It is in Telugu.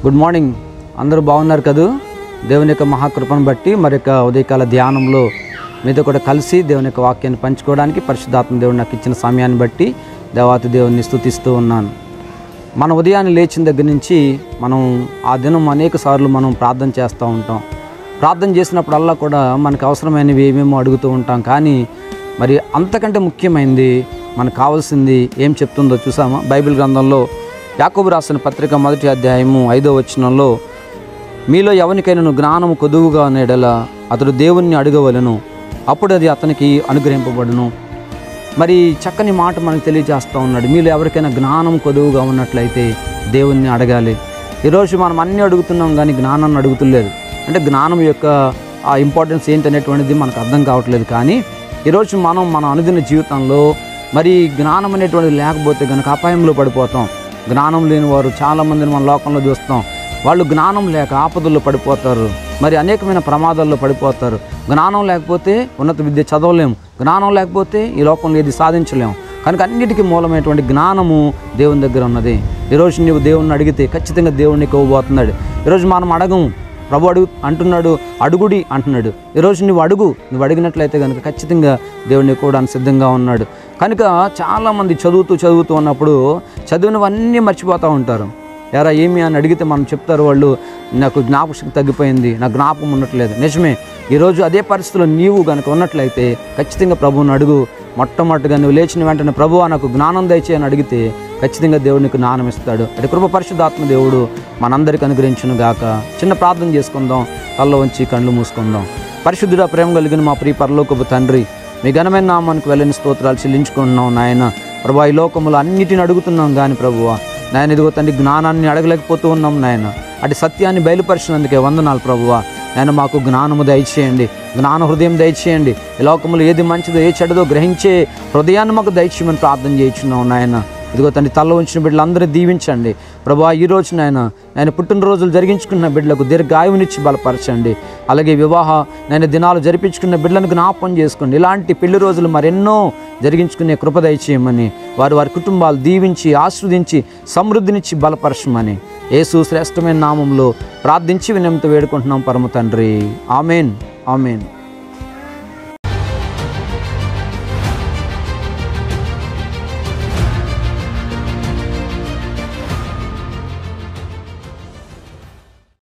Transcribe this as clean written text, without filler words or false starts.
Good morning. అందరూ బాగున్నారు కదూ? దేవుని యొక్క మహాకృపను బట్టి మరి యొక్క ఉదయకాల ధ్యానంలో మీతో కూడా కలిసి దేవుని యొక్క వాక్యాన్ని పంచుకోవడానికి పరిశుద్ధాత్మ దేవుడు నాకు ఇచ్చిన సమయాన్ని బట్టి దేవాతి దేవుని స్తుతిస్తూ ఉన్నాను. మన ఉదయాన్నే లేచిన దగ్గర నుంచి మనం ఆ దినం అనేక సార్లు మనం ప్రార్థన చేస్తూ ఉంటాం. ప్రార్థన చేసినప్పుడల్లా కూడా మనకు అవసరమైనవి ఏమేమో అడుగుతూ ఉంటాం. కానీ మరి అంతకంటే ముఖ్యమైనది మనకు కావాల్సింది ఏం చెప్తుందో చూసామా? బైబిల్ గ్రంథంలో యాకోబు రాసిన పత్రిక 1వ అధ్యాయము 5వ వచనంలో, మీలో ఎవరికైనా జ్ఞానము కొదువుగా ఉన్నడలా అతడు దేవుణ్ణి అడగవలెను, అప్పుడు అది అతనికి అనుగ్రహింపబడును. మరి చక్కని మాట మనకు తెలియజేస్తూ ఉన్నాడు. మీలో ఎవరికైనా జ్ఞానం కొదువుగా ఉన్నట్లయితే దేవుణ్ణి అడగాలి. ఈరోజు మనం అన్నీ అడుగుతున్నాం కానీ జ్ఞానాన్ని అడుగుతులేదు. అంటే జ్ఞానం యొక్క ఆ ఇంపార్టెన్స్ ఏంటనేటువంటిది మనకు అర్థం కావట్లేదు. కానీ ఈరోజు మనం మన అనుదిన జీవితంలో మరి జ్ఞానం అనేటువంటిది లేకపోతే కనుక అపాయంలో పడిపోతాం. జ్ఞానం లేని వారు చాలామందిని మన లోకంలో చూస్తాం. వాళ్ళు జ్ఞానం లేక ఆపదల్లో పడిపోతారు, మరి అనేకమైన ప్రమాదాల్లో పడిపోతారు. జ్ఞానం లేకపోతే ఉన్నత విద్య చదవలేము, జ్ఞానం లేకపోతే ఈ లోకంలో ఏది సాధించలేము. కనుక అన్నిటికీ మూలమైనటువంటి జ్ఞానము దేవుని దగ్గర ఉన్నది. ఈరోజు నీవు దేవుణ్ణి అడిగితే ఖచ్చితంగా దేవుణ్ణి ఇవ్వబోతున్నాడు. ఈరోజు మనం అడగము, ప్రభు అంటున్నాడు, అడుగుడి అంటున్నాడు. ఈరోజు నువ్వు అడిగినట్లయితే కనుక ఖచ్చితంగా దేవుడిని కూడా సిద్ధంగా ఉన్నాడు. కనుక చాలామంది చదువుతూ ఉన్నప్పుడు చదివినవన్నీ మర్చిపోతూ ఉంటారు. ఎరా ఏమి అని అడిగితే మనం చెప్తారు వాళ్ళు, నాకు జ్ఞాపకశక్తి తగ్గిపోయింది, నాకు జ్ఞాపకం ఉండట్లేదు. నిజమే, ఈరోజు అదే పరిస్థితిలో నీవు కనుక ఉన్నట్లయితే ఖచ్చితంగా ప్రభువుని అడుగు. మొట్టమొదటిగా నువ్వు లేచిన వెంటనే ప్రభువా నాకు జ్ఞానం దయచేయి అని అడిగితే ఖచ్చితంగా దేవుడు నీకు జ్ఞానం ఇస్తాడు. అంటే కృప పరిశుద్ధాత్మ దేవుడు మనందరికీ అనుగ్రహించును గాక. చిన్న ప్రార్థన చేసుకుందాం, కళ్ళు వంచి కళ్ళు మూసుకుందాం. పరిశుద్ధుడా, ప్రేమ కలిగిన మా ప్రియ పరలోకపు తండ్రి, మీ ఘనమైన నామానికి వెళ్ళని స్తోత్రాలు చెల్లించుకుంటున్నాం నాయన. ప్రభువా, ఈ లోకములు అన్నిటిని అడుగుతున్నాం కానీ ప్రభువా నాయన ఇదిగో తండ్రి జ్ఞానాన్ని అడగలేకపోతూ ఉన్నాం నాయన. అటు సత్యాన్ని బయలుపరిచినందుకే వందనాలు ప్రభువా. నాయన మాకు జ్ఞానము దయచేయండి, జ్ఞాన హృదయం దయచేయండి. ఈ లోకములు ఏది మంచిదో ఏ చెడుదో గ్రహించే హృదయాన్ని మాకు దయచేయమని ప్రార్థన చేయించున్నాం నాయన. ఇదిగో తండ్రి తల్ల ఉంచిన బిడ్డలందరూ దీవించండి ప్రభువా. ఈరోజు నాయన పుట్టినరోజులు జరిగించుకున్న బిడ్డలకు దీర్ఘాయువునిచ్చి బలపరచండి. అలాగే నాయన దినాలు జరిపించుకున్న బిడ్డలను జ్ఞాపకం చేసుకోండి. ఇలాంటి పెళ్లి రోజులు మరెన్నో జరిగించుకునే కృప దయచేయమని, వారి కుటుంబాలు దీవించి ఆశీర్వదించి సమృద్ధినిచ్చి బలపరచమని యేసు శ్రేష్టమైన నామంలో ప్రార్థించి వినయంతో వేడుకుంటున్నాం పరమ తండ్రి. Amen, amen.